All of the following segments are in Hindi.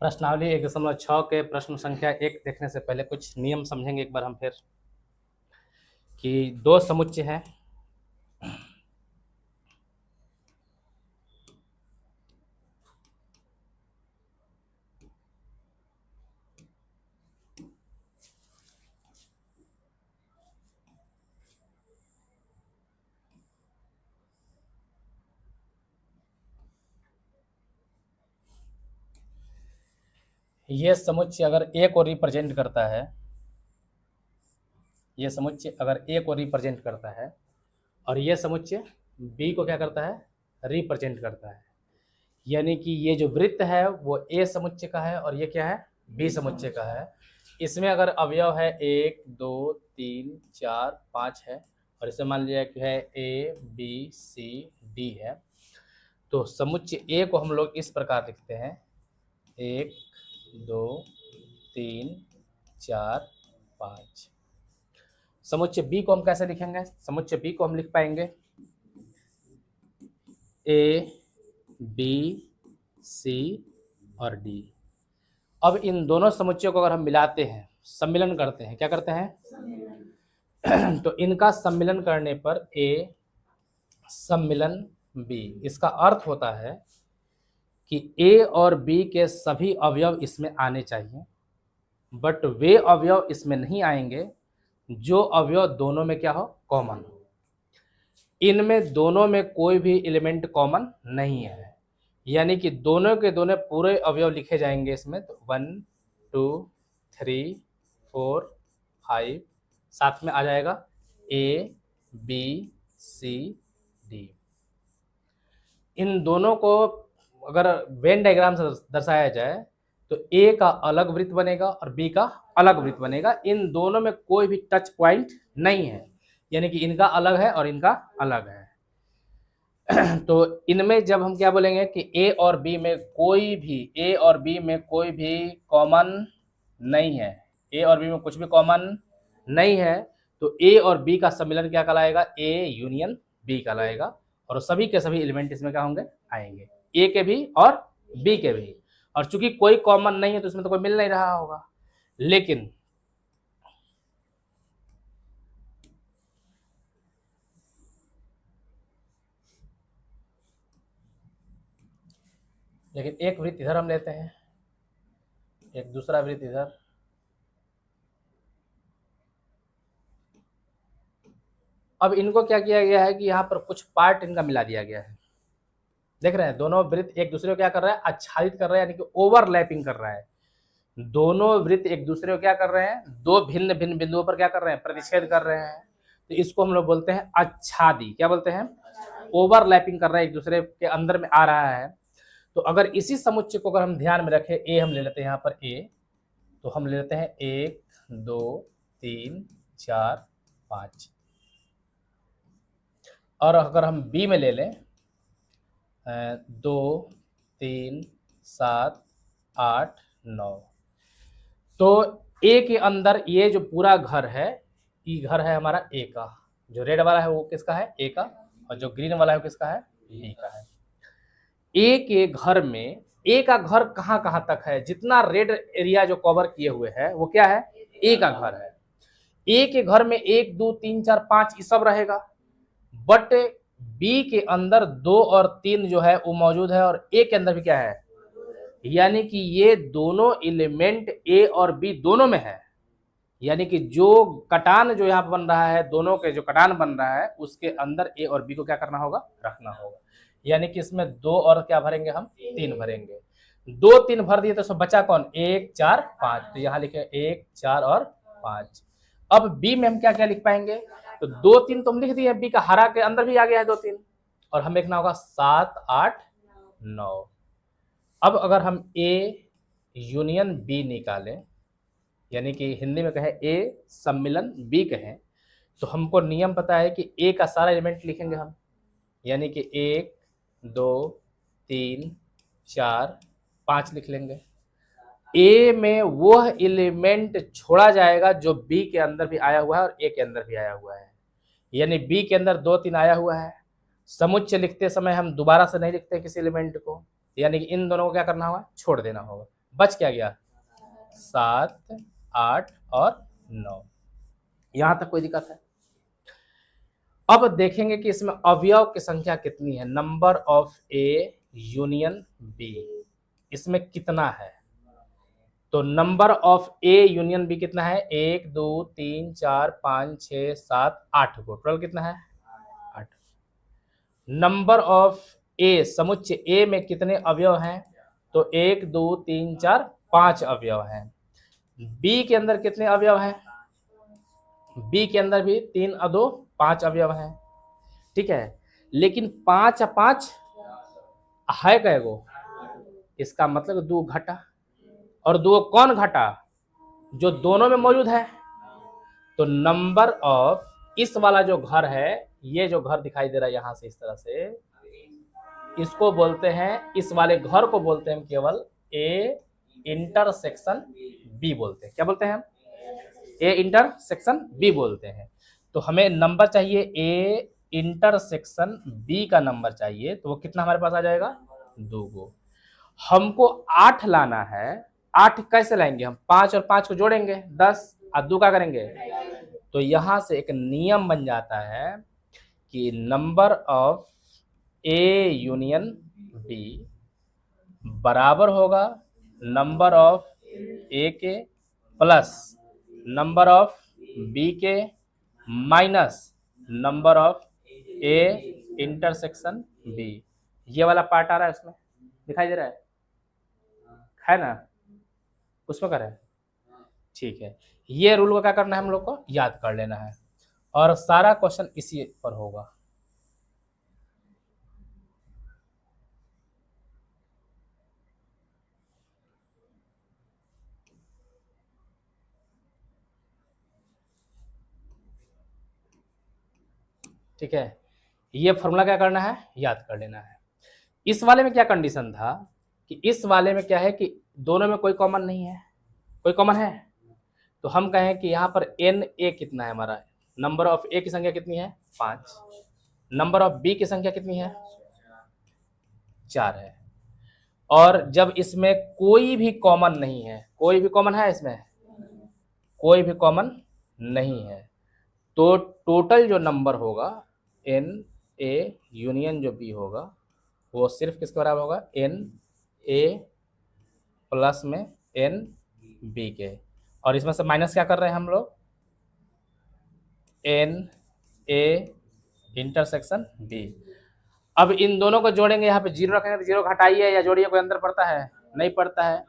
प्रश्नावली 1.6 के प्रश्न संख्या 1 देखने से पहले कुछ नियम समझेंगे एक बार हम फिर कि दो समुच्चय हैं। ये समुच्चय अगर ए को रिप्रेजेंट करता है, ये समुच्चय अगर ए को रिप्रेजेंट करता है और ये समुच्चय बी को क्या करता है, रिप्रेजेंट करता है, यानी कि ये जो वृत्त है वो ए समुच्चय का है और ये क्या है, बी समुच्चय का है। इसमें अगर अवयव है 1 2 3 4 5 है और इसे मान लिया कि है ए बी सी डी है, तो समुच्चय ए को हम लोग इस प्रकार लिखते हैं 1 2 3 4 5। समुच्चय बी को हम कैसे लिखेंगे? समुच्चय बी को हम लिख पाएंगे ए बी सी और डी। अब इन दोनों समुच्चयों को अगर हम मिलाते हैं, सम्मिलन करते हैं, क्या करते हैं तो इनका सम्मिलन करने पर ए सम्मिलन बी, इसका अर्थ होता है कि ए और बी के सभी अवयव इसमें आने चाहिए, बट वे अवयव इसमें नहीं आएंगे जो अवयव दोनों में क्या हो, कॉमन हो। इनमें दोनों में कोई भी एलिमेंट कॉमन नहीं है, यानी कि दोनों के दोनों पूरे अवयव लिखे जाएंगे इसमें, तो 1 2 3 4 5, साथ में आ जाएगा ए बी सी डी। इन दोनों को अगर वेन डायग्राम से दर्शाया जाए तो ए का अलग वृत्त बनेगा और बी का अलग वृत्त बनेगा। इन दोनों में कोई भी टच पॉइंट नहीं है, यानी कि इनका अलग है और इनका अलग है। तो इनमें जब हम क्या बोलेंगे कि ए और बी में कोई भी कॉमन नहीं है, ए और बी में कुछ भी कॉमन नहीं है, तो ए और बी का सम्मिलन क्या कहलाएगा, ए यूनियन बी कहलाएगा, और सभी के सभी एलिमेंट इसमें क्या होंगे, आएंगे, ए के भी और बी के भी। और चूंकि कोई कॉमन नहीं है तो इसमें तो कोई मिल नहीं रहा होगा, लेकिन एक वृत्त इधर हम लेते हैं, एक दूसरा वृत्त इधर, अब इनको क्या किया गया है कि यहाँ पर कुछ पार्ट इनका मिला दिया गया है। देख रहे हैं दोनों वृत्त एक दूसरे को क्या कर रहा है, आच्छादित कर रहा है, यानी कि ओवरलैपिंग कर रहा है। दोनों वृत्त एक दूसरे को क्या कर रहे हैं, दो भिन्न भिन्न बिंदुओं पर क्या कर रहे हैं, प्रतिच्छेद कर रहे हैं। तो इसको हम लोग बोलते हैं आच्छादी। क्या बोलते हैं? ओवरलैपिंग कर रहा है, एक दूसरे के अंदर में आ रहा है। तो अगर इसी समुच्चय को अगर हम ध्यान में रखें, ए हम ले लेते हैं यहाँ पर ए, तो हम ले लेते हैं 1 2 3 4 5, और अगर हम बी में ले लें 2 3 7 8 9, तो ए के अंदर ये जो पूरा घर है, ये घर है हमारा ए का, जो रेड वाला है वो किसका है, ए का, और जो ग्रीन वाला है वो किसका है, बी का है। ए के घर में, ए का घर कहाँ कहाँ तक है, जितना रेड एरिया जो कवर किए हुए है वो क्या है, ए का घर है। ए के घर में 1 2 3 4 5 ये सब रहेगा, बट बी के अंदर 2 और 3 जो है वो मौजूद है, और ए के अंदर भी क्या है, यानी कि ये दोनों एलिमेंट ए और बी दोनों में है। यानी कि जो कटान जो यहाँ पर बन रहा है, दोनों के जो कटान बन रहा है उसके अंदर ए और बी को क्या करना होगा, रखना होगा। यानी कि इसमें 2 और क्या भरेंगे, हम 3 भरेंगे। 2 3 भर दिए तो सब बचा कौन, 1 4 5, तो यहाँ लिखे 1 4 और 5। अब बी में हम क्या क्या लिख पाएंगे, तो 2 3 तो हम लिख दिए, बी का हरा के अंदर भी आ गया है 2 3, और हमें लिखना होगा 7 8 9। अब अगर हम ए यूनियन बी निकालें, यानी कि हिंदी में कहें ए सम्मिलन बी कहें, तो हमको नियम पता है कि ए का सारा एलिमेंट लिखेंगे हम, यानी कि 1 2 3 4 5 लिख लेंगे। ए में वह एलिमेंट छोड़ा जाएगा जो बी के अंदर भी आया हुआ है और ए के अंदर भी आया हुआ है, यानी बी के अंदर 2 3 आया हुआ है। समुच्चय लिखते समय हम दोबारा से नहीं लिखते किसी एलिमेंट को, यानी कि इन दोनों को क्या करना होगा, छोड़ देना होगा। बच क्या गया 7, 8 और 9। यहां तक कोई दिक्कत है? अब देखेंगे कि इसमें अवयव की संख्या कितनी है, number of A union B, इसमें कितना है। तो number of A union B कितना है, 1 2 3 4 5 6 7 8 को, टोटल कितना है 8। नंबर ऑफ ए समुच्चय ए में कितने अवयव हैं, तो 1 2 3 4 5 अवयव हैं। बी के अंदर कितने अवयव हैं, बी के अंदर भी 3 और 2 5 अवयव हैं, ठीक है। लेकिन 5 और 5 है कैगो, इसका मतलब 2 घटा, और 2 कौन घटा, जो दोनों में मौजूद है। तो नंबर ऑफ इस वाला जो घर है, ये जो घर दिखाई दे रहा है यहां से इस तरह से, इसको बोलते हैं, इस वाले घर को बोलते हैं केवल ए इंटरसेक्शन बी बोलते हैं। क्या बोलते हैं हम, ए इंटरसेक्शन बी बोलते हैं। तो हमें नंबर चाहिए ए इंटरसेक्शन बी का नंबर चाहिए, तो वो कितना हमारे पास आ जाएगा 2 गो। हमको 8 लाना है, 8 कैसे लाएंगे हम, 5 और 5 को जोड़ेंगे 10 और 2 का करेंगे। तो यहां से एक नियम बन जाता है कि number of A union B बराबर होगा नंबर ऑफ ए के प्लस नंबर ऑफ बी के minus number of A intersection B. ये वाला पार्ट आ रहा है उसमें, दिखाई दे रहा है ना, उसमें कर रहा है, ठीक है। ये रूल को क्या करना है, हम लोग को याद कर लेना है, और सारा क्वेश्चन इसी पर होगा। ठीक है, ये फॉर्मूला क्या करना है, याद कर लेना है। इस वाले में क्या कंडीशन था कि इस वाले में क्या है कि दोनों में कोई कॉमन नहीं है, कोई कॉमन है, तो हम कहें कि यहाँ पर एन ए कितना है हमारा, नंबर ऑफ ए की संख्या कितनी है 5, नंबर ऑफ बी की संख्या कितनी है 4 है। और जब इसमें कोई भी कॉमन नहीं है, कोई भी कॉमन है इसमें, कोई भी कॉमन नहीं है, तो टोटल जो नंबर होगा एन ए यूनियन जो बी होगा वो सिर्फ किसके बराबर होगा, एन ए प्लस में एन बी के। और इसमें से माइनस क्या कर रहे हैं हम लोग, एन ए इंटरसेक्शन बी। अब इन दोनों को जोड़ेंगे, यहाँ पे 0 रखेंगे तो 0 घटाइए या जोड़िए, कोई अंदर पड़ता है, नहीं पड़ता है,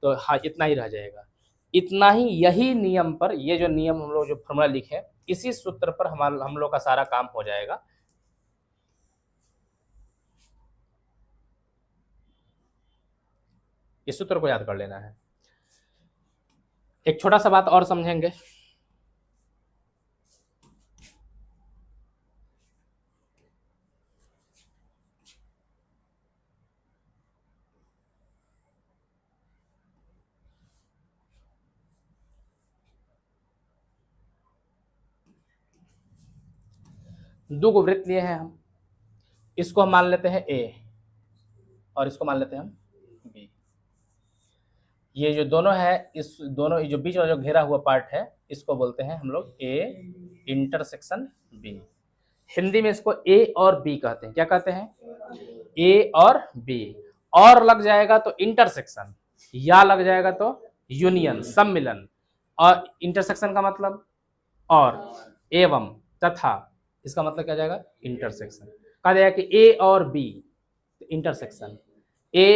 तो हाँ इतना ही रह जाएगा। इतना ही, यही नियम पर, ये जो नियम हम लोग जो फॉर्मूला लिखे, इसी सूत्र पर हम लोग का सारा काम हो जाएगा। इस सूत्र को याद कर लेना है। एक छोटा सा बात और समझेंगे, दो को वृत्त लिए हैं हम, इसको हम मान लेते हैं ए और इसको मान लेते हैं हम बी। ये जो दोनों है, इस दोनों जो बीच वाला जो घेरा हुआ पार्ट है, इसको बोलते हैं हम लोग ए इंटरसेक्शन बी। हिंदी में इसको ए और बी कहते हैं। क्या कहते हैं, ए और बी। और लग जाएगा तो इंटरसेक्शन, या लग जाएगा तो यूनियन सम्मिलन। और इंटरसेक्शन का मतलब और, एवं, तथा, इसका मतलब क्या जाएगा इंटरसेक्शन। कहा जाएगा कि ए और बी इंटरसेक्शन, ए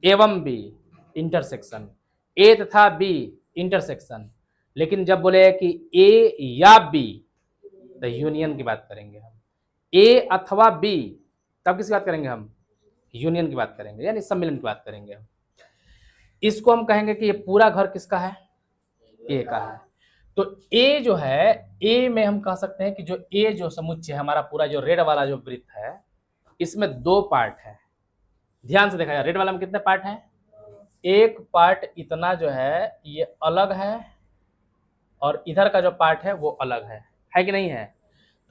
एवं बी इंटरसेक्शन, ए तथा बी इंटरसेक्शन। लेकिन जब बोले कि ए या बी, तो यूनियन की बात करेंगे हम। ए अथवा बी, तब किसकी बात करेंगे हम, यूनियन की बात करेंगे, यानी सम्मिलन की बात करेंगे हम। इसको हम कहेंगे कि ये पूरा घर किसका है, ए का है। तो ए जो है, ए में हम कह सकते हैं कि जो ए जो समुच्चय है हमारा, पूरा जो रेड वाला जो वृत्त है, इसमें 2 पार्ट है। ध्यान से देखा जाए, रेड वाला में कितने पार्ट हैं, एक पार्ट इतना जो है ये अलग है, और इधर का जो पार्ट है वो अलग है कि नहीं है।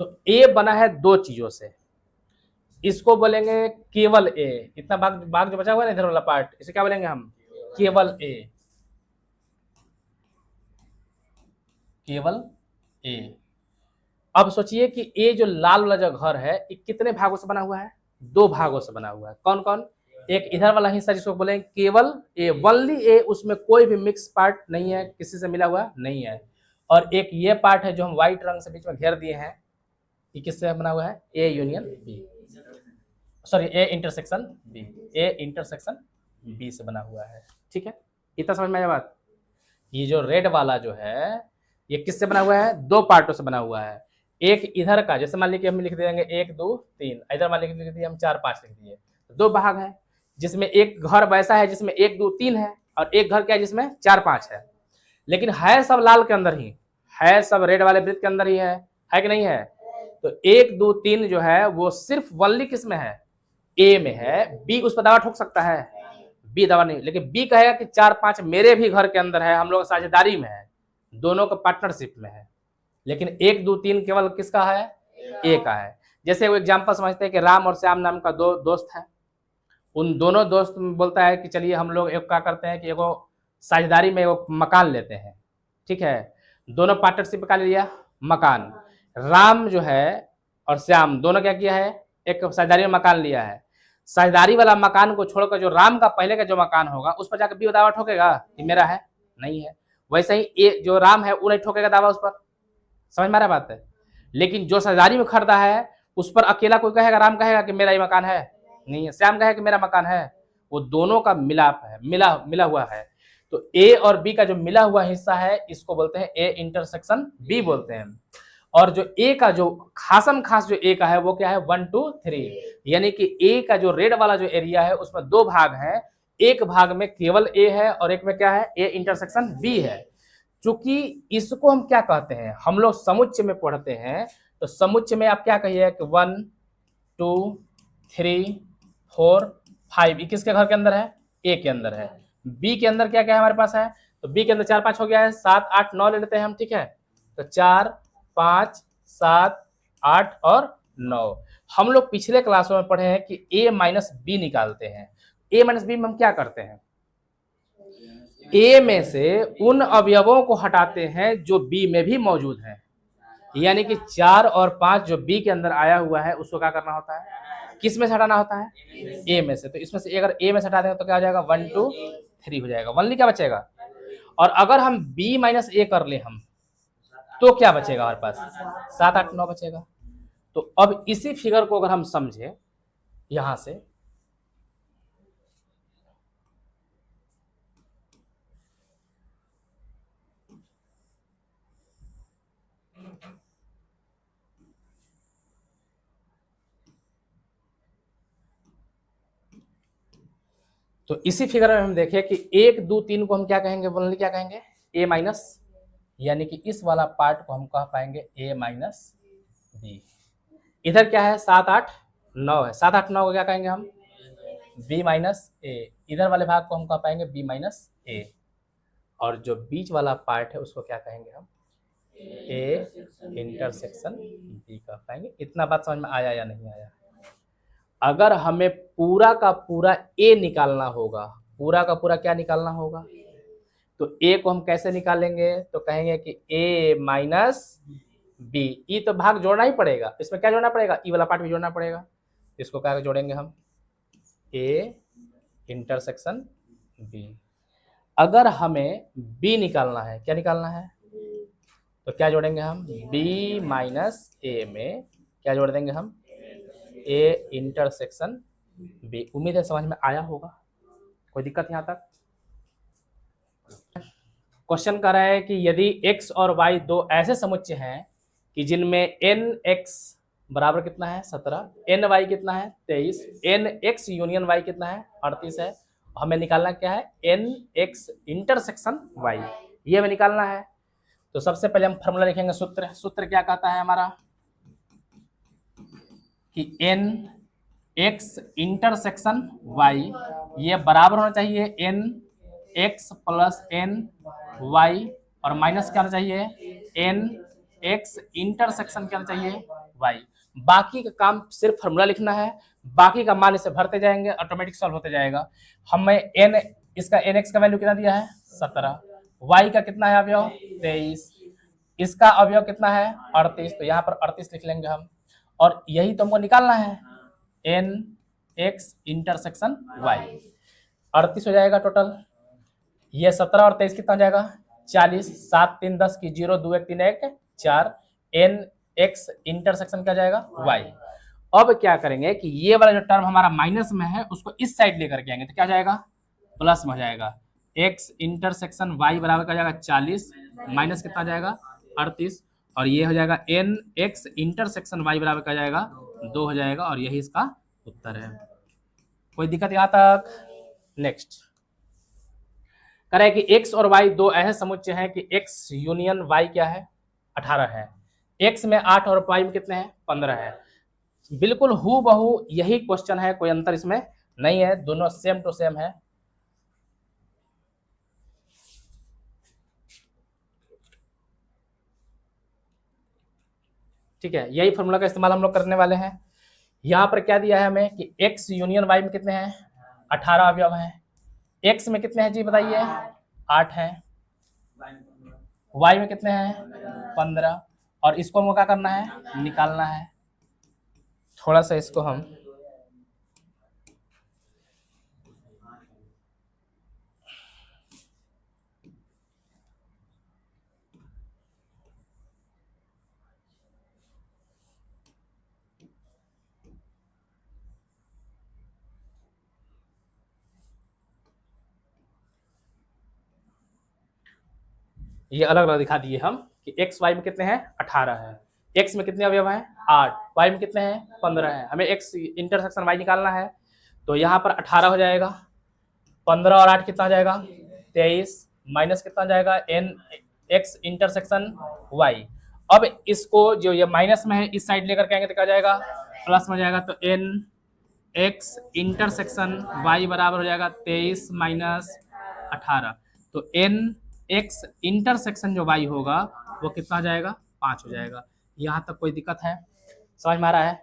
तो ए बना है 2 चीजों से, इसको बोलेंगे केवल ए, इतना भाग भाग जो बचा हुआ है ना इधर वाला पार्ट, इसे क्या बोलेंगे हम केवल ए, केवल ए। अब सोचिए कि ए जो लाल वाला जो घर है ये कितने भागों से बना हुआ है? 2 भागों से बना हुआ है। कौन कौन? एक इधर वाला हिस्सा जिसको बोलेंगे केवल ए, वनली ए, उसमें कोई भी मिक्स पार्ट नहीं है, किसी से मिला हुआ नहीं है। और एक ये पार्ट है जो हम व्हाइट रंग से बीच में घेर दिए हैं, ये किससे बना हुआ है? A union B, sorry A intersection B, A intersection B से बना हुआ है। ठीक है, इतना समझ में आया बात? ये जो रेड वाला जो है ये किससे बना हुआ है? 2 पार्टों से बना हुआ है। एक इधर का, जैसे मान लीजिए हम लिख देंगे 1 2 3, इधर मान लीजिए लिख दिए हम 4 5 लिख दिए, 2 भाग है, जिसमें एक घर वैसा है जिसमें 1 2 3 है, और एक घर क्या है जिसमें 4 5 है। लेकिन है सब लाल के अंदर ही है, सब रेड वाले वृत्त के अंदर ही है कि नहीं है? तो 1 2 3 जो है वो सिर्फ वनली किस में है? ए में है। बी उस पर दावा ठोक सकता है? बी दावा नहीं, लेकिन बी कहेगा कि 4 5 मेरे भी घर के अंदर है, हम लोग साझेदारी में है, दोनों का पार्टनरशिप में है। लेकिन 1 2 3 केवल किसका है? ए का है। जैसे वो एग्जांपल समझते हैं कि राम और श्याम नाम का 2 दोस्त है, उन दोनों दोस्त बोलता है कि चलिए हम लोग एक क्या करते हैं कि एगो साझेदारी में एगो मकान लेते हैं। ठीक है, दोनों पार्टनरशिप का लिया मकान। राम जो है और श्याम दोनों क्या किया है? एक साझेदारी में मकान लिया है। साझेदारी वाला मकान को छोड़कर जो राम का पहले का जो मकान होगा उस पर जाकर बी दावा ठोकेगा कि मेरा है? नहीं है। वैसे ही ए जो राम है वो नहीं ठोकेगा दावा उस पर। समझ में आ रहा बात है? लेकिन जो साझेदारी में खरीदा है उस पर अकेला कोई कहेगा, राम कहेगा कि मेरा ये मकान है? नहीं है। श्याम कहेगा कि मेरा मकान है? वो दोनों का मिलाप है, मिला हुआ है। तो ए और बी का जो मिला हुआ हिस्सा है इसको बोलते हैं ए इंटरसेक्शन बी बोलते हैं। और जो ए का जो खासम खास जो ए का है वो क्या है? 1 2 3, यानी कि ए का जो रेड वाला जो एरिया है उसमें 2 भाग हैं, एक भाग में केवल ए है और एक में क्या है? ए इंटरसेक्शन बी है। चूंकि इसको हम क्या कहते हैं, हम लोग समुच्चय में पढ़ते हैं, तो समुच्चय में आप क्या कहिए कि 1 2 3 4 5, ये किसके घर के अंदर है? ए के अंदर है। बी के अंदर क्या क्या है हमारे पास है? तो बी के अंदर 4 5 हो गया है, 7 8 9 ले लेते हैं हम। ठीक है, तो 4 5 7 8 और 9। हम लोग पिछले क्लासों में पढ़े हैं कि ए माइनस बी निकालते हैं। ए माइनस बी में हम क्या करते हैं? ए में से उन अवयवों को हटाते हैं जो बी में भी मौजूद हैं, यानी कि 4 और 5 जो बी के अंदर आया हुआ है उसको क्या करना होता है? किस में से हटाना होता है? ए में से। तो इसमें से अगर ए में से हटा देंगे तो क्या हो जाएगा? 1 2 3 हो जाएगा, वनली क्या बचेगा? और अगर हम बी माइनस ए कर ले हम तो क्या बचेगा हमारे पास? 7 8 9 बचेगा। तो अब इसी फिगर को अगर हम समझे यहां से, तो इसी फिगर में हम देखें कि 1 2 3 को हम क्या कहेंगे? वनली क्या कहेंगे? ए माइनस, यानी कि इस वाला पार्ट को हम कह पाएंगे ए माइनस बी। इधर क्या है? 7 8 9 है, 7 8 9 को क्या कहेंगे हम? बी माइनस ए। इधर वाले भाग को हम कह पाएंगे बी माइनस ए, और जो बीच वाला पार्ट है उसको क्या कहेंगे हम? ए इंटरसेक्शन बी कह पाएंगे। इतना बात समझ में आया या नहीं आया? अगर हमें पूरा का पूरा ए निकालना होगा, पूरा का पूरा क्या निकालना होगा, तो ए को हम कैसे निकालेंगे? तो कहेंगे कि ए माइनस बी। ई तो भाग जोड़ना ही पड़ेगा, इसमें क्या जोड़ना पड़ेगा? ई वाला पार्ट भी जोड़ना पड़ेगा। इसको क्या जोड़ेंगे हम? A intersection B. अगर हमें बी निकालना है, क्या निकालना है? तो क्या जोड़ेंगे हम? बी माइनस ए में क्या जोड़ देंगे हम? A intersection B. उम्मीद है समझ में आया होगा, कोई दिक्कत यहाँ तक? क्वेश्चन कर रहा है कि यदि x और y दो ऐसे समुच्चय हैं कि जिनमें nx बराबर कितना है? 17, ny कितना है? 23, nx यूनियन y कितना है? 38 है। हमें निकालना क्या है? nx इंटरसेक्शन y, ये हमें निकालना है। तो सबसे पहले हम फॉर्मूला लिखेंगे, सूत्र क्या कहता है हमारा कि nx इंटरसेक्शन y ये बराबर होना चाहिए nx प्लस ny और माइनस क्या होना चाहिए? nx इंटरसेक्शन क्या होना चाहिए? y। बाकी का काम सिर्फ फॉर्मूला लिखना है, बाकी का मान इसे भरते जाएंगे, ऑटोमेटिक सॉल्व होते जाएगा। हमें n इसका nx का वैल्यू कितना दिया है 17, y का कितना है अवयव 23, इसका अवयव कितना है 38, तो यहाँ पर 38 लिख लेंगे हम। और यही तो हमको निकालना है एन एक्स इंटरसेक्शन वाई, 38 हो जाएगा टोटल। ये 17 और 23 कितना हो जाएगा 40, 7 3 10 की 0 2 1 3 1 4, एन एक्स इंटरसेक्शन क्या जाएगा वाई। अब क्या करेंगे कि ये वाला जो टर्म हमारा माइनस में है उसको इस साइड लेकर के आएंगे तो क्या जाएगा प्लस में हो जाएगा, एक्स इंटरसेक्शन वाई बराबर क्या जाएगा 40 माइनस कितना जाएगा 38, और ये हो जाएगा एन एक्स इंटरसेक्शन वाई बराबर क्या जाएगा 2 हो जाएगा, और यही इसका उत्तर है। कोई दिक्कत यहाँ तक? नेक्स्ट कह रहा है कि x और y दो ऐसे समुच्चय हैं कि x यूनियन y क्या है 18 है, x में 8 और y में कितने हैं 15 है। बिल्कुल हु बहू यही क्वेश्चन है, कोई अंतर इसमें नहीं है, दोनों सेम टू सेम है। ठीक है, यही फॉर्मूला का इस्तेमाल हम लोग करने वाले हैं। यहाँ पर क्या दिया है हमें कि x यूनियन y में कितने हैं 18 अवयव हैं, x में कितने हैं जी बताइए 8 है, y में कितने हैं 15, और इसको हमको क्या करना है निकालना है। थोड़ा सा इसको हम ये अलग अलग दिखा दिए हम कि एक्स वाई में कितने हैं 18 है, एक्स में कितने अवयव हैं 8, वाई में कितने हैं 15 है, हमें एक्स इंटरसेक्शन वाई निकालना है। तो यहाँ पर 18 हो जाएगा, 15 और 8 कितना हो जाएगा 23, माइनस कितना जाएगा एन एक्स इंटरसेक्शन वाई। अब इसको जो ये माइनस में है इस साइड लेकर के आएंगे तो क्या जाएगा प्लस में जाएगा, तो एन एक्स इंटरसेक्शन वाई बराबर हो जाएगा 23 माइनस 18, तो एन एक्स इंटरसेक्शन जो वाई होगा वो कितना जाएगा 5 हो जाएगा। यहाँ तक कोई दिक्कत है? समझ में आ रहा है?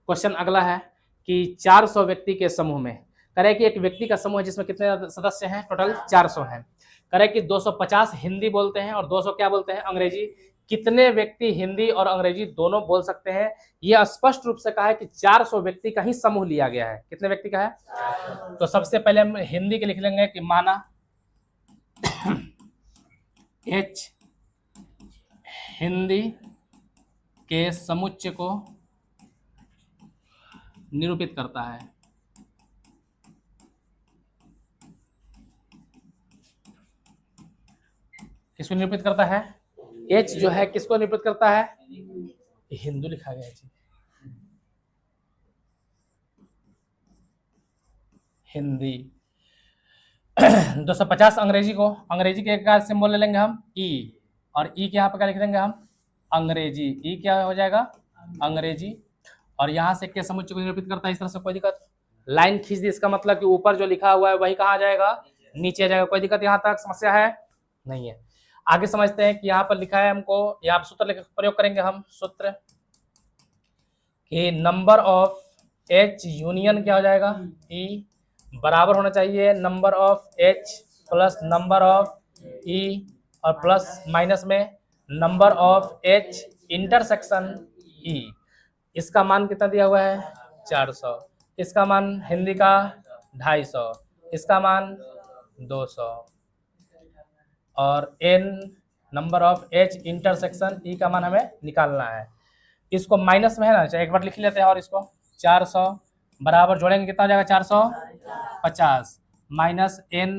क्वेश्चन अगला है कि 400 व्यक्ति के समूह में, करे कि एक व्यक्ति का समूह है जिसमें कितने सदस्य हैं टोटल 400 हैं, करे कि 250 हिंदी बोलते हैं और 200 क्या बोलते हैं अंग्रेजी, कितने व्यक्ति हिंदी और अंग्रेजी दोनों बोल सकते हैं। यह स्पष्ट रूप से कहा है कि 400 व्यक्ति का ही समूह लिया गया है। कितने व्यक्ति का है? तो सबसे पहले हम हिंदी के लिख लेंगे कि माना एच हिंदी के समुच्चय को निरूपित करता है। किसको निरूपित करता है? एच जो है किसको निरूपित करता है? हिंदू लिखा गया है, हिंदी। 250 अंग्रेजी को, अंग्रेजी के एक सिंबल ले लेंगे हम ई, और ई के यहाँ पर क्या लिख देंगे हम अंग्रेजी, ई क्या हो जाएगा अंग्रेजी, और यहाँ से के समुच्चय को निरूपित करता है। इस तरह से कोई दिक्कत? लाइन खींच दी, इसका मतलब कि ऊपर जो लिखा हुआ है वही कहाँ जाएगा नीचे जाएगा। कोई दिक्कत यहाँ तक समस्या है? नहीं है। आगे समझते हैं कि यहाँ पर लिखा है हमको, यहाँ पर सूत्र प्रयोग करेंगे हम, सूत्र कि नंबर ऑफ एच यूनियन क्या हो जाएगा ई बराबर होना चाहिए number of H plus number of E, और प्लस माइनस में number of H intersection E. इसका मान कितना दिया हुआ है 400, इसका मान हिंदी का 250, इसका मान 200, और N number of H intersection E का मान हमें निकालना है। इसको माइनस में है ना, एक बार लिख लेते हैं, और इसको 400 बराबर जोड़ेंगे कितना हो जाएगा 450 minus N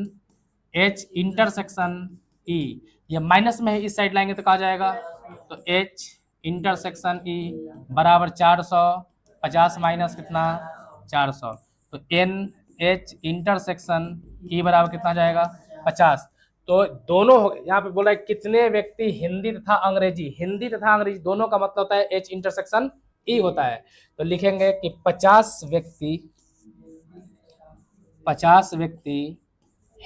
H intersection E, ये माइनस में है इस साइड लाएंगे तो कहा जाएगा, तो एच इंटरसेक्शन ई बराबर 450 माइनस कितना 400, तो एन एच इंटरसेक्शन ई बराबर कितना जाएगा 50। तो दोनों यहाँ पे बोला है कितने व्यक्ति हिंदी तथा अंग्रेजी, हिंदी तथा अंग्रेजी दोनों का मतलब होता है एच इंटरसेक्शन ई होता है। तो लिखेंगे कि 50 व्यक्ति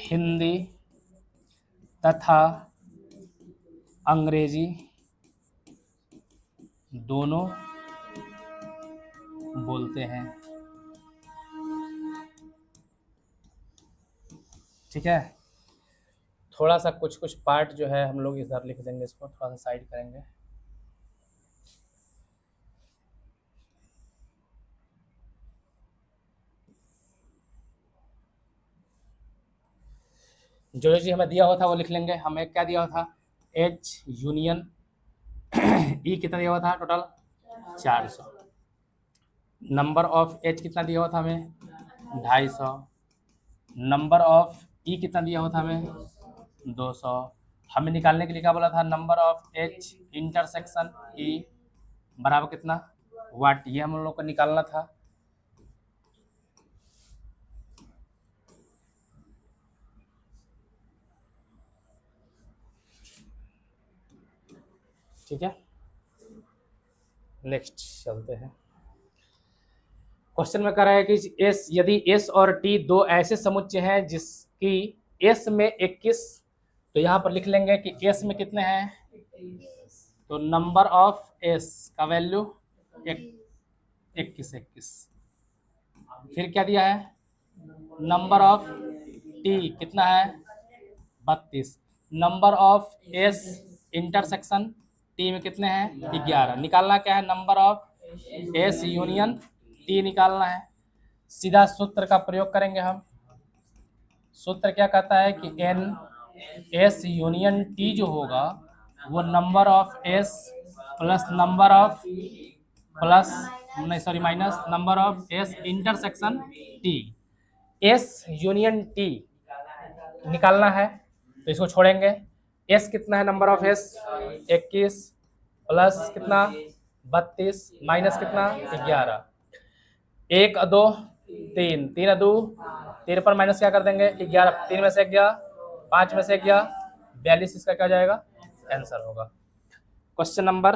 हिंदी तथा अंग्रेजी दोनों बोलते हैं। ठीक है, थोड़ा सा कुछ कुछ पार्ट जो है हम लोग इधर लिख देंगे, इसको थोड़ा सा साइड करेंगे। जो जो चीज़ हमें दिया हुआ था वो लिख लेंगे। हमें क्या दिया हुआ था, एच यूनियन ई कितना दिया हुआ था टोटल 400। नंबर ऑफ एच कितना दिया हुआ था हमें 250। नंबर ऑफ ई कितना दिया हुआ था हमें 200। हमें निकालने के लिए क्या बोला था, नंबर ऑफ एच इंटरसेक्शन ई बराबर कितना वाट, ये हम लोग को निकालना था। ठीक है, नेक्स्ट चलते हैं। क्वेश्चन में कह रहा है कि एस, यदि एस और टी दो ऐसे समुच्चय हैं जिसकी एस में 21, तो यहाँ पर लिख लेंगे कि एस में कितने हैं, तो नंबर ऑफ एस का वैल्यू 21। फिर क्या दिया है, नंबर ऑफ टी कितना है 32। Number of S intersection T में कितने हैं 11। निकालना क्या है, number of S union T निकालना है। सीधा सूत्र का प्रयोग करेंगे हम। सूत्र क्या कहता है कि एन एस यूनियन टी जो होगा वो number of S plus number of plus नहीं sorry minus number of S intersection T. S union T निकालना है तो इसको छोड़ेंगे। एस कितना है, नंबर ऑफ एस 21 प्लस कितना 32 माइनस कितना 11। 1 2 3 3 2 3 पर माइनस क्या कर देंगे 11, 3 में से 11, 5 में से 11, 42 इसका क्या जाएगा आंसर होगा। क्वेश्चन नंबर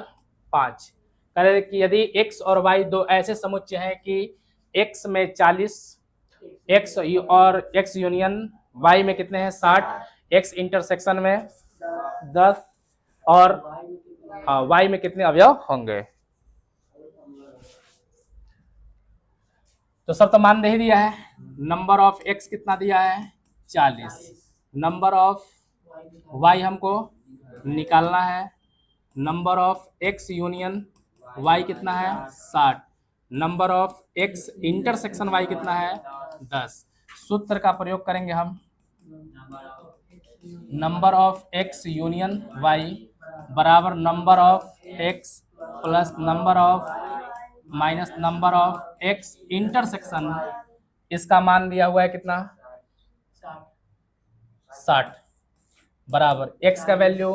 5 कह रहे कि यदि x और y दो ऐसे समुच्चय हैं कि x में 40, x और x यूनियन y में कितने हैं 60, x इंटरसेक्शन में 10 और y में कितने अवयव होंगे। तो सब तो मान दे ही दिया है। नंबर ऑफ x कितना दिया है 40, नंबर ऑफ y हमको निकालना है, number of x union y कितना है 60, number of x intersection y कितना है 10। सूत्र का प्रयोग करेंगे हम, number of x union y बराबर number of x plus number of minus number of x intersection, इसका मान दिया हुआ है कितना 60 बराबर x का वैल्यू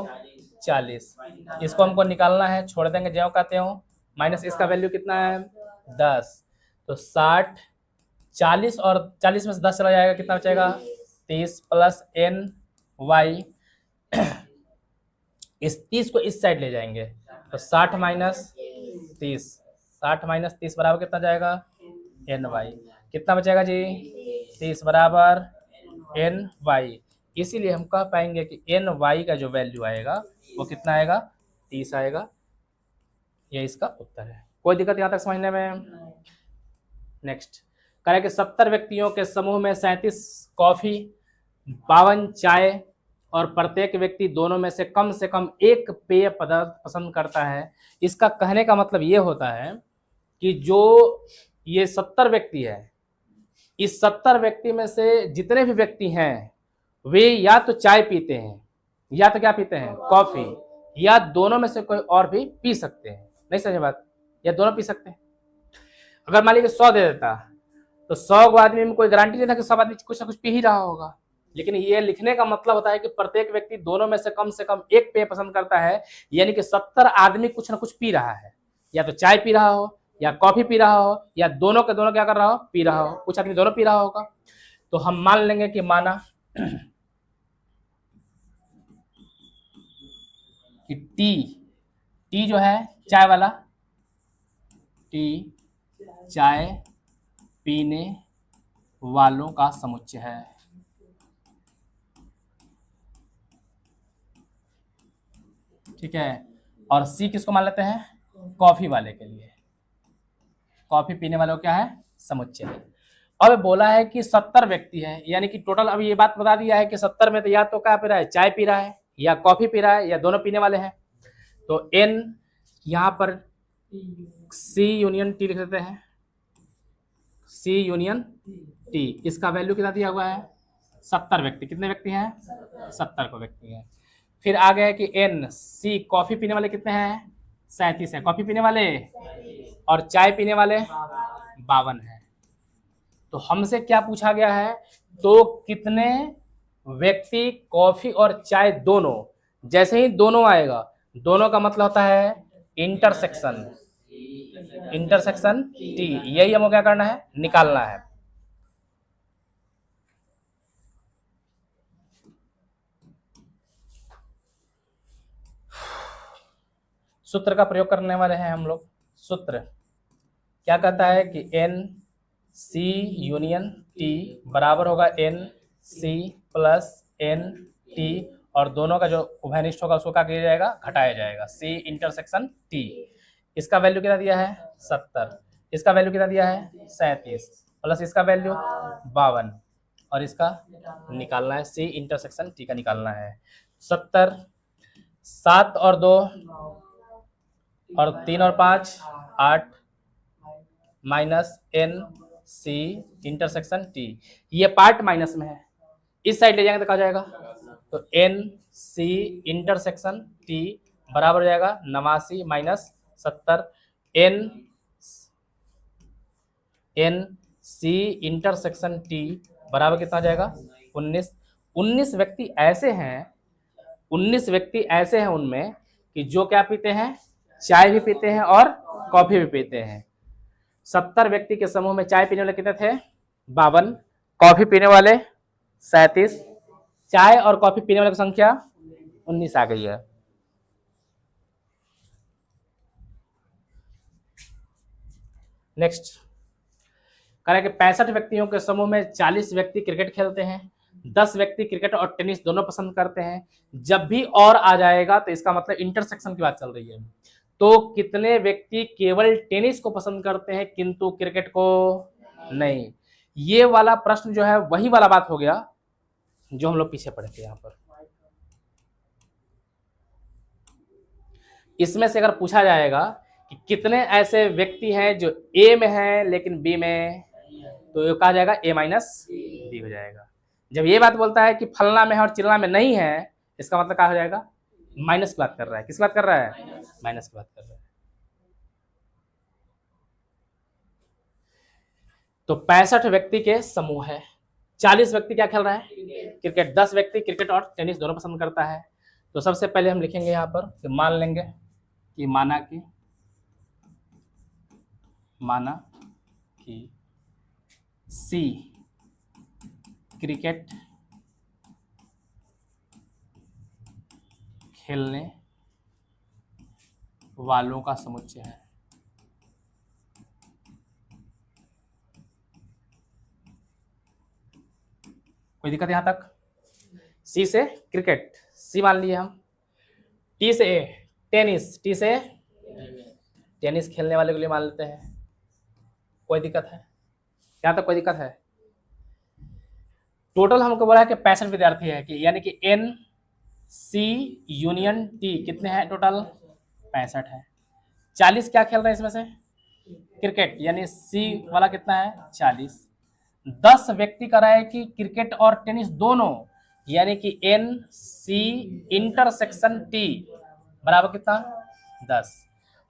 40। इसको हमको निकालना है, छोड़ देंगे जो कहते हो, माइनस इसका वैल्यू कितना है 10। तो 60 40 और 40 में से 10 चला जाएगा, कितना बचेगा 30 प्लस एन वाई। इस 30 को इस साइड ले जाएंगे तो 60 माइनस 30, 60 माइनस 30 बराबर कितना जाएगा एन वाई। कितना बचेगा जी 30 बराबर एन वाई। इसीलिए हम कह पाएंगे कि एन वाई का जो वैल्यू आएगा वो कितना आएगा 30 आएगा। ये इसका उत्तर है। कोई दिक्कत यहाँ तक समझने में। नेक्स्ट करें कि 70 व्यक्तियों के समूह में 37 कॉफी 52 चाय और प्रत्येक व्यक्ति दोनों में से कम एक पेय पदार्थ पसंद करता है। इसका कहने का मतलब ये होता है कि जो ये 70 व्यक्ति है, इस 70 व्यक्ति में से जितने भी व्यक्ति हैं वे या तो चाय पीते हैं या तो क्या पीते हैं कॉफी, या दोनों में से कोई और भी पी सकते हैं। नहीं समझे बात, या दोनों पी सकते हैं। अगर मान लीजिए 100 दे देता तो 100 आदमी में कोई गारंटी नहीं था कि सब आदमी कुछ ना कुछ पी ही रहा होगा। लेकिन ये लिखने का मतलब होता है कि प्रत्येक व्यक्ति दोनों में से कम एक पेय पसंद करता है, यानी कि 70 आदमी कुछ ना कुछ पी रहा है, या तो चाय पी रहा हो या कॉफी पी रहा हो या दोनों के दोनों क्या कर रहा हो पी रहा हो। कुछ आदमी दोनों पी रहा होगा। तो हम मान लेंगे कि माना कि टी जो है चाय वाला, टी चाय पीने वालों का समुच्चय है। ठीक है, और सी किसको मान लेते हैं कॉफी वाले के लिए, कॉफी पीने वालों क्या है समुच्चय है। अब बोला है कि 70 व्यक्ति हैं, यानी कि टोटल अब ये बात बता दिया है कि 70 में तो या तो क्या पी रहा है, चाय पी रहा है या कॉफी पी रहा है या दोनों पीने वाले हैं। तो एन यहाँ पर सी यूनियन टी लिख देते हैं, सी यूनियन टी। इसका वैल्यू कितना दिया हुआ है, 70 व्यक्ति। कितने व्यक्ति हैं, 70 को व्यक्ति हैं। फिर आ गया कि एन सी कॉफी पीने वाले कितने हैं, 37 है कॉफी पीने वाले, और चाय पीने वाले 52 है। तो हमसे क्या पूछा गया है, तो कितने व्यक्ति कॉफी और चाय दोनों, जैसे ही दोनों आएगा, दोनों का मतलब होता है इंटरसेक्शन, इंटरसेक्शन टी, यही हमको क्या करना है, निकालना है। सूत्र का प्रयोग करने वाले हैं हम लोग। सूत्र क्या कहता है कि एन सी यूनियन टी बराबर होगा N C plus N T, और दोनों का जो उभयनिष्ठ होगा उसको क्या किया जाएगा, घटाया जाएगा, सी इंटरसेक्शन टी। इसका वैल्यू कितना दिया है, 70, इसका वैल्यू कितना दिया है, 37, प्लस इसका वैल्यू 52, और इसका निकालना है, सी इंटरसेक्शन टी का निकालना है। 70, 7 और 2 और 3 और 5 8, minus N C intersection T. ये पार्ट माइनस में है, इस साइड ले जाएंगे तो क्या जाएगा, तो एन सी इंटरसेक्शन टी बराबर हो जाएगा 89 minus 70, N C intersection T बराबर कितना जाएगा, 19। 19 व्यक्ति ऐसे हैं, 19 व्यक्ति ऐसे हैं उनमें कि जो क्या पीते हैं, चाय भी पीते हैं और कॉफी भी पीते हैं। 70 व्यक्ति के समूह में चाय पीने वाले कितने थे, 52, कॉफी पीने वाले 37, चाय और कॉफी पीने वाले की संख्या 19 आ गई है। नेक्स्ट कह रहा है कि 65 व्यक्तियों के समूह में 40 व्यक्ति क्रिकेट खेलते हैं, 10 व्यक्ति क्रिकेट और टेनिस दोनों पसंद करते हैं। जब भी और आ जाएगा तो इसका मतलब इंटरसेक्शन की बात चल रही है। तो कितने व्यक्ति केवल टेनिस को पसंद करते हैं किंतु क्रिकेट को नहीं। ये वाला प्रश्न जो है वही वाला बात हो गया जो हम लोग पीछे पढ़े थे। यहाँ पर इसमें से अगर पूछा जाएगा कि कितने ऐसे व्यक्ति हैं जो ए में हैं लेकिन बी में, तो ये कहा जाएगा ए माइनस बी हो जाएगा। जब ये बात बोलता है कि फलना में है और चिलना में नहीं है, इसका मतलब क्या हो जाएगा, माइनस की बात कर रहा है। किस बात कर रहा है, माइनस की बात कर रहा है। तो 65 व्यक्ति के समूह है, 40 व्यक्ति क्या खेल रहा है, क्रिकेट, 10 व्यक्ति क्रिकेट और टेनिस दोनों पसंद करता है। तो सबसे पहले हम लिखेंगे यहाँ पर कि मान लेंगे कि माना कि सी क्रिकेट खेलने वालों का समुच्चय है। कोई दिक्कत यहां तक? सी से क्रिकेट, सी मान लिए हम। टी से टेनिस, टी से टेनिस खेलने वाले के लिए मान लेते हैं। कोई दिक्कत है यहां तक? कोई दिक्कत है? टोटल हमको बोला है कि 65 विद्यार्थी है, कि यानी कि एन सी यूनियन टी कितने हैं टोटल, 65 है। 40 क्या खेल रहे हैं इसमें से, क्रिकेट, यानी सी वाला कितना है, 40। 10 व्यक्ति कर रहा है कि क्रिकेट और टेनिस दोनों, यानी कि एन सी इंटरसेक्शन टी बराबर कितना, 10।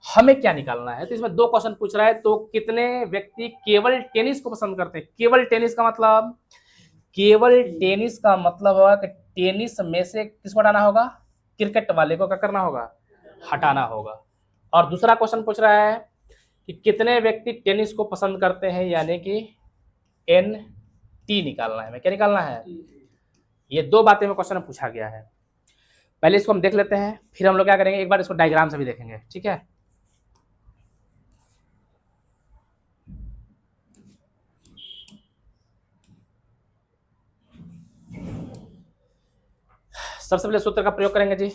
हमें क्या निकालना है, तो इसमें 2 क्वेश्चन पूछ रहा है। तो कितने व्यक्ति केवल टेनिस को पसंद करते हैं, केवल टेनिस का मतलब, केवल टेनिस का मतलब होगा कि टेनिस में से किसको हटाना होगा, क्रिकेट वाले को क्या करना होगा, हटाना होगा। और दूसरा क्वेश्चन पूछ रहा है कि कितने व्यक्ति टेनिस को पसंद करते हैं, यानी कि एन टी निकालना है। क्या निकालना है, ये 2 बातें में क्वेश्चन में पूछा गया है। पहले इसको हम देख लेते हैं, फिर हम लोग क्या करेंगे, एक बार इसको डायग्राम से भी देखेंगे, ठीक है। सबसे पहले सूत्र का प्रयोग करेंगे जी,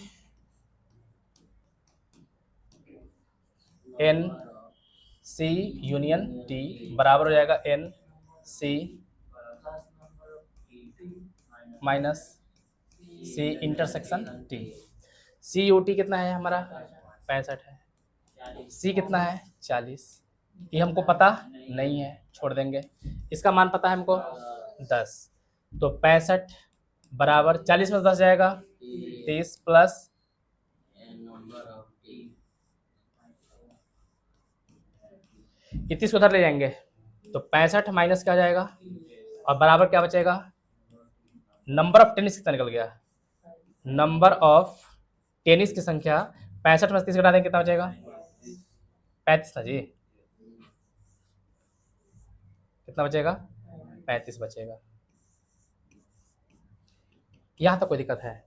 एन सी यूनियन टी बराबर हो जाएगा N C minus C intersection T. C U T कितना है हमारा 65 है, सी कितना है 40। ये हमको पता नहीं है, छोड़ देंगे। इसका मान पता है हमको 10। तो 65 बराबर 40 में 10 जाएगा 30 प्लस 31 को उधर ले जाएंगे तो 65 माइनस क्या जाएगा और बराबर क्या बचेगा। नंबर ऑफ टेनिस कितना निकल गया, नंबर ऑफ टेनिस की संख्या 65 में 30 घटा देंगे कितना बचेगा 35 था जी, कितना बचेगा 35 बचेगा। यहाँ तक कोई दिक्कत है।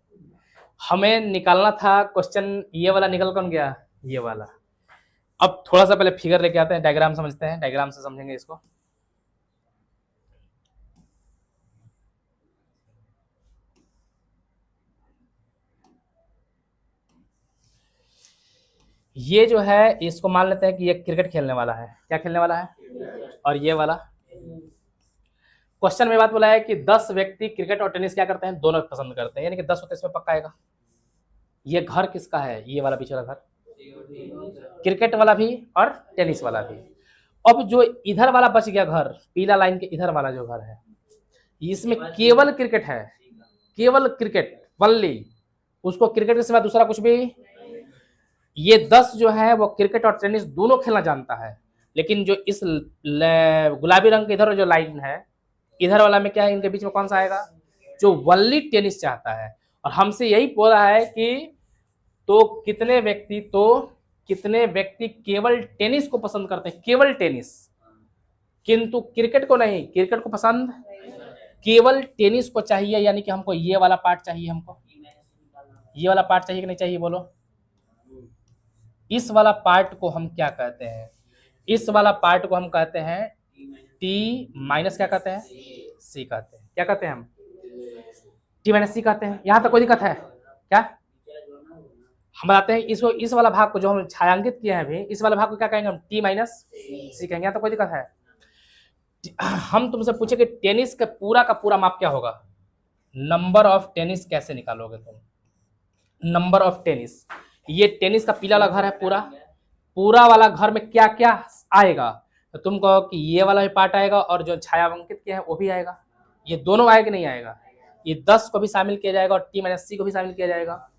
हमें निकालना था क्वेश्चन, ये वाला निकल कौन गया, ये वाला। अब थोड़ा सा पहले फिगर लेके आते हैं, डायग्राम समझते हैं, डायग्राम से समझेंगे इसको। ये जो है इसको मान लेते हैं कि ये क्रिकेट खेलने वाला है, क्या खेलने वाला है, और ये वाला क्वेश्चन में बात बोला है कि 10 व्यक्ति क्रिकेट और टेनिस क्या करते हैं, दोनों पसंद करते हैं, यानी कि 10 होते इसमें पक्का आएगा। ये घर किसका है, ये वाला पीछे वाला घर, क्रिकेट वाला भी और टेनिस वाला भी। अब जो इधर वाला बच गया घर, पीला लाइन के इधर वाला जो घर है, इसमें केवल क्रिकेट है, केवल क्रिकेट वनली, उसको क्रिकेट के सिवा दूसरा कुछ भी। ये 10 जो है वो क्रिकेट और टेनिस दोनों खेलना जानता है, लेकिन जो इस गुलाबी रंग के इधर जो लाइन है, इधर वाला में क्या है, इनके बीच में कौन सा आएगा, जो वनली टेनिस चाहता है। और हमसे यही बोला है कि तो कितने व्यक्ति केवल टेनिस को पसंद करते हैं, केवल टेनिस, किंतु क्रिकेट को नहीं, क्रिकेट को पसंद केवल टेनिस को चाहिए, यानी कि हमको ये वाला पार्ट चाहिए, हमको ये वाला पार्ट चाहिए कि नहीं चाहिए, बोलो। इस वाला पार्ट को हम क्या कहते हैं, इस वाला पार्ट को हम कहते हैं टी माइनस क्या कहते हैं, सी कहते हैं, क्या कहते हैं हम, टी माइनस सी कहते हैं। यहां तक कोई दिक्कत है क्या, हम बताते हैं इसको, इस वाला भाग को जो हम छायांकित किए हैं अभी, इस वाला भाग को क्या कहेंगे हम, टी माइनस सी कहेंगे। यहाँ तो कोई दिक्कत है। हम तुमसे पूछे कि टेनिस का पूरा माप क्या होगा, नंबर ऑफ टेनिस कैसे निकालोगे तुम, नंबर ऑफ टेनिस। ये टेनिस का पीला वाला घर है, पूरा वाला घर में क्या क्या आएगा, तो तुम कहो कि ये वाला भी पार्ट आएगा और जो छायांकित किया है वो भी आएगा। ये दोनों आएगा कि नहीं आएगा, ये 10 को भी शामिल किया जाएगा और टी माइनस सी को भी शामिल किया जाएगा,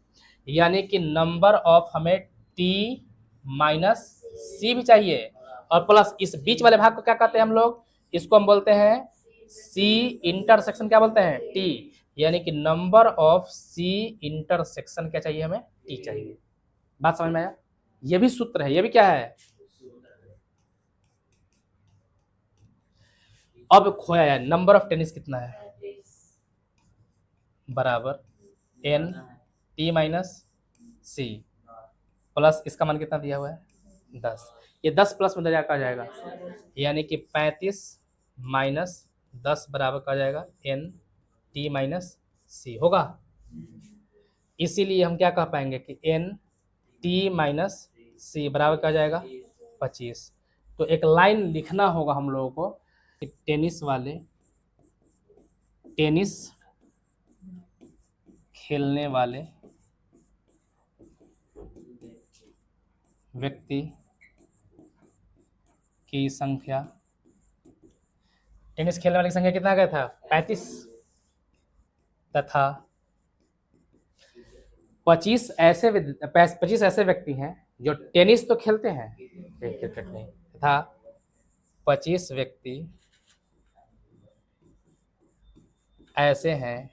यानी कि नंबर ऑफ हमें टी माइनस सी भी चाहिए, और प्लस इस बीच वाले भाग को क्या कहते हैं हम लोग, इसको हम बोलते हैं सी इंटरसेक्शन, क्या बोलते हैं टी, यानी कि नंबर ऑफ सी इंटरसेक्शन क्या चाहिए हमें, टी चाहिए। बात समझ में आया, ये भी सूत्र है, ये भी क्या है। अब खोया है नंबर ऑफ टेनिस कितना है, बराबर N T minus C plus इसका मान कितना दिया हुआ है 10, ये 10 प्लस में क्या आ जाएगा, यानी कि 35 माइनस 10 बराबर का जाएगा एन टी माइनस सी होगा। इसीलिए हम क्या कह पाएंगे कि एन टी माइनस सी बराबर क्या जाएगा 25। तो एक लाइन लिखना होगा हम लोगों को कि टेनिस खेलने वाले व्यक्ति की संख्या, टेनिस खेलने वाली संख्या कितना गया था 35, तथा 25 ऐसे व्यक्ति हैं जो टेनिस तो खेलते हैं क्रिकेट नहीं, तथा 25 व्यक्ति ऐसे हैं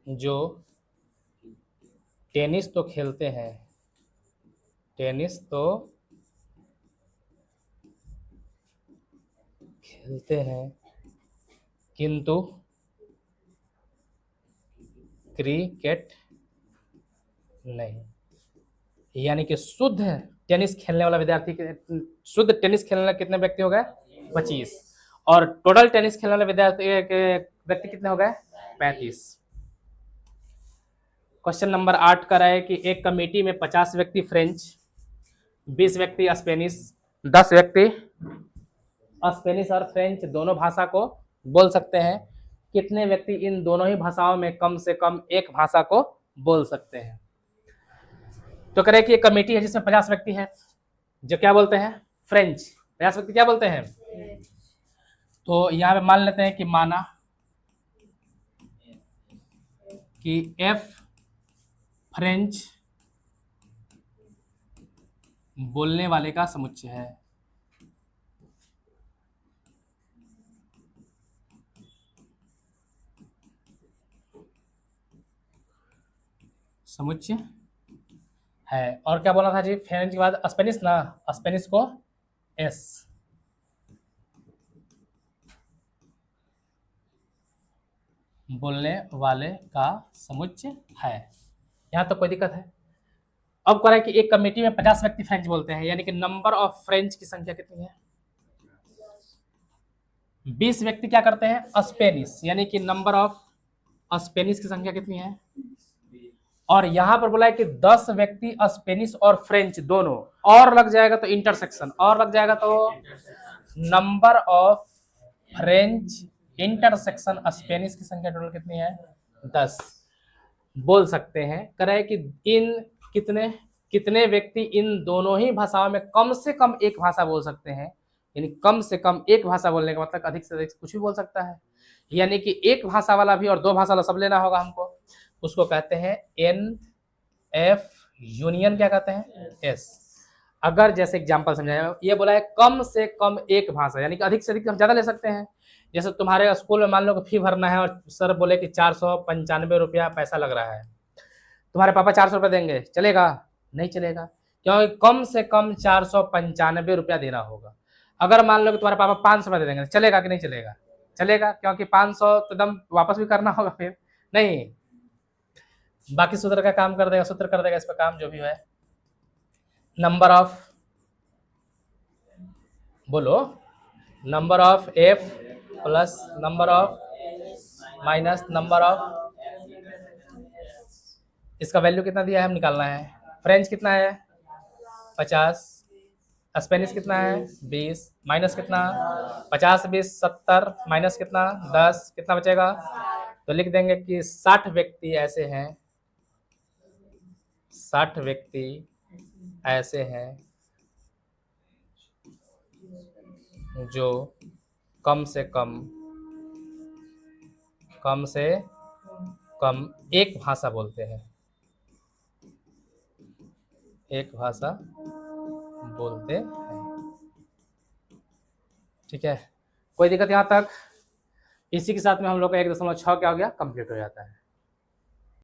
जो टेनिस तो खेलते हैं, टेनिस तो खेलते हैं किंतु क्रिकेट नहीं, यानी कि शुद्ध टेनिस खेलने वाला विद्यार्थी, शुद्ध टेनिस खेलने वाले कितने व्यक्ति हो गए 25, और टोटल टेनिस खेलने वाले विद्यार्थी व्यक्ति कितने हो गए 35। क्वेश्चन नंबर 8 का है कि एक कमेटी में 50 व्यक्ति फ्रेंच, 20 व्यक्ति स्पेनिश 10 व्यक्ति स्पेनिश और फ्रेंच दोनों भाषा को बोल सकते हैं। कितने व्यक्ति इन दोनों ही भाषाओं में कम से कम एक भाषा को बोल सकते हैं? तो करें कि एक कमेटी है जिसमें 50 व्यक्ति हैं जो क्या बोलते हैं? फ्रेंच। 50 व्यक्ति क्या बोलते हैं? तो यहां पे मान लेते हैं कि माना कि F फ्रेंच बोलने वाले का समुच्चय है। समुच्चय है। और क्या बोला था जी? फ्रेंच के बाद स्पेनिश ना, स्पेनिश को S। बोलने वाले का समुच्चय है। यहां तो कोई दिक्कत है? अब कह रहा है कि एक कमेटी में 50 व्यक्ति फ्रेंच बोलते हैं, यानी कि नंबर ऑफ फ्रेंच की संख्या कितनी है? 20 व्यक्ति क्या करते हैं? स्पेनिश, यानी कि नंबर ऑफ स्पेनिश की संख्या कितनी है? और यहां पर बोला है कि 10 व्यक्ति स्पेनिश और फ्रेंच दोनों, और लग जाएगा तो इंटरसेक्शन, और लग जाएगा तो number of French intersection Spanish की संख्या टोटल कितनी है? 10 बोल सकते हैं। कह रहा है कि इन कितने व्यक्ति इन दोनों ही भाषाओं में कम से कम एक भाषा बोल सकते हैं? यानी कम से कम एक भाषा बोलने का मतलब अधिक से अधिक कुछ भी बोल सकता है, यानी कि एक भाषा वाला भी और दो भाषा वाला सब लेना होगा हमको। उसको कहते हैं NF यूनियन। क्या कहते हैं? S। अगर जैसे एग्जांपल समझाया, ये बोला है कम से कम एक भाषा, यानी कि अधिक से अधिक हम ज्यादा ले सकते हैं। जैसे तुम्हारे स्कूल में मान लो फी भरना है और सर बोले कि 495 रुपया पैसा लग रहा है, तुम्हारे पापा 400 रुपये देंगे, चलेगा? नहीं चलेगा, क्योंकि कम से कम 495 रुपया देना होगा। अगर मान लो कि तुम्हारे पापा 500 रुपये दे देंगे, चलेगा कि नहीं चलेगा? चलेगा, क्योंकि 500 तो एकदम वापस भी करना होगा फिर नहीं। बाकी सूत्र का काम कर देगा, सूत्र कर देगा इस पर काम जो भी है। नंबर ऑफ, बोलो, number of F plus number of minus number of, इसका वैल्यू कितना दिया है हम निकालना है। फ्रेंच कितना है? 50। स्पेनिश कितना है? 20 माइनस कितना? 50 20 70 माइनस कितना? 10, कितना बचेगा? तो लिख देंगे कि 60 व्यक्ति ऐसे हैं, 60 व्यक्ति ऐसे हैं जो कम से कम एक भाषा बोलते हैं, एक भाषा बोलते हैं। ठीक है, कोई दिक्कत यहाँ तक? इसी के साथ में हम लोग का 1.6 क्या हो गया? कंप्लीट हो जाता है।